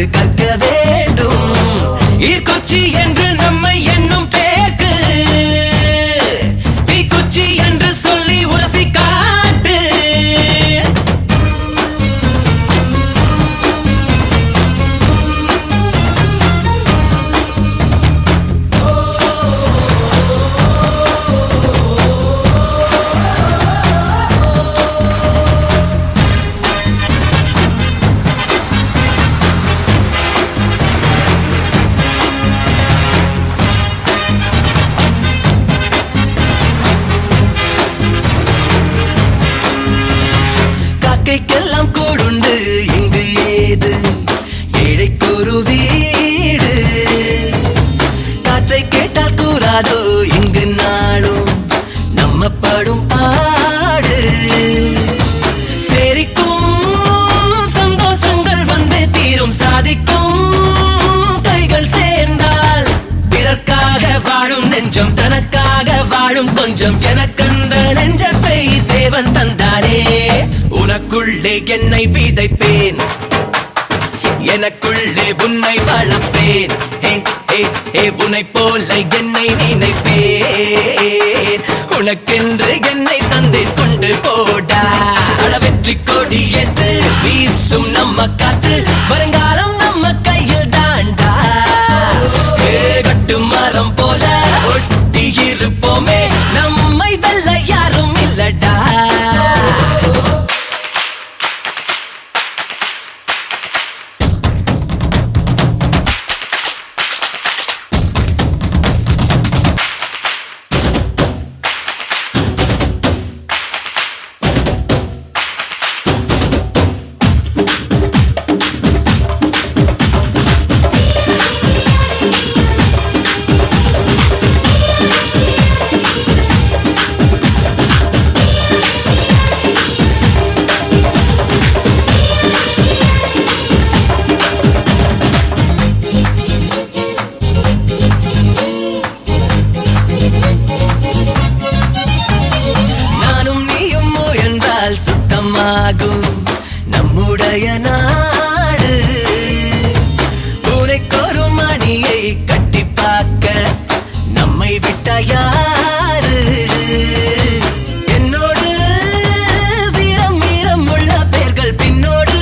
பார்த்து கற்க வேண்டும். ஈர்க்கொச்சி என்று நம்மை என்னும் பேக்கு தீக்குச்சி என்று சொல்லி உரசி காட்டு. காக்கைக்கெல்லாம் கூடுண்டு இங்கு ஏது ஏழைக்கொரு வீடு. காற்றை கேட்டால் கூறாதோ இங்கு நாளும் நம்ம படும் பாடு. சேரிக்கும் சந்தோஷங்கள் வந்து தீரும் சாதிக்கும் கைகள் சேர்ந்தால் பிறர்க்காக வாழும் நெஞ்சம் தனக்காக வாழும் கொஞ்சம். எனக்கந்த நெஞ்சத்தை தேவன் தந்தாரே. உனக்குள்ளே என்னை விதைப்பேன் எனக்குள்ளே உன்னை வளர்ப்பேன். உன்னை போல என்னை நினைப்பேன். உனக்கென்று என்னை தந்தேன் கொண்டு போடா. அளவெற்றி கொடியது வீசும் நம்ம காத்து வருங்காலம் நம்ம கையில் தாண்டா. கட்டு மரம் போல ஒட்டி இருப்போமே நம்மை வெல்ல யாரும் இல்லடா. சுத்தமாகும் நம்முடைய நாடு. உனக்கொரு மணியை கட்டி பார்க்க நம்மை விட்ட யாரு? என்னோடு வீரம் வீரம் உள்ள பேர்கள் பின்னோடு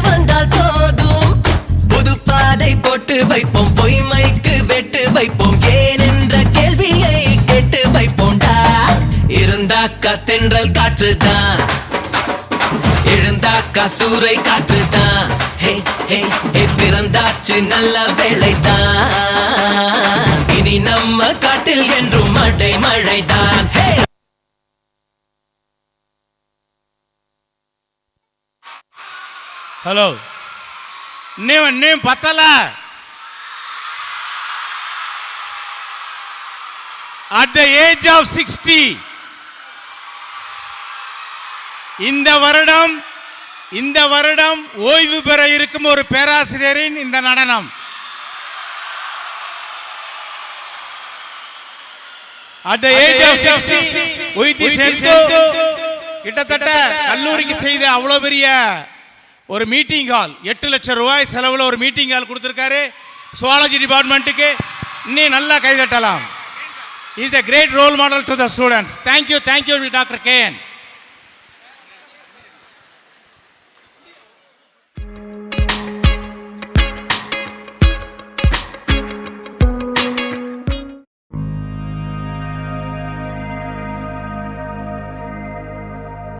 வந்தால் போதும். புது பாதை போட்டு வைப்போம் பொய்மைக்கு வெட்டு வைப்போம். ஏன் என்ற கேள்வியை கேட்டு வைப்போம்டா. இருந்தாக்கா தென்றல் காற்றுதான் எழுந்தாக்கா சூறை காற்றுதான். பிறந்தாச்சு நல்ல வேளைதான். இனி நம்ம காட்டில் என்றும் மழை மழைதான். ஹலோ இன்னும் பத்தல. At the age of 60 இந்த வருடம் ஓய்வு பெற இருக்கும் ஒரு பேராசிரியரின் இந்த நடனம். At the age of 60 கிட்டத்தட்ட கல்லூரிக்கு செய்த அவ்வளவு பெரிய ஒரு மீட்டிங் ஹால் 8 லட்சம் ரூபாய் செலவுல ஒரு மீட்டிங் ஹால் கொடுத்திருக்காரு சுவாலஜி டிபார்ட்மெண்ட்டுக்கு. இன்னும் நல்லா கைதட்டலாம். He is a great role model to the students. Thank you, Dr. KN.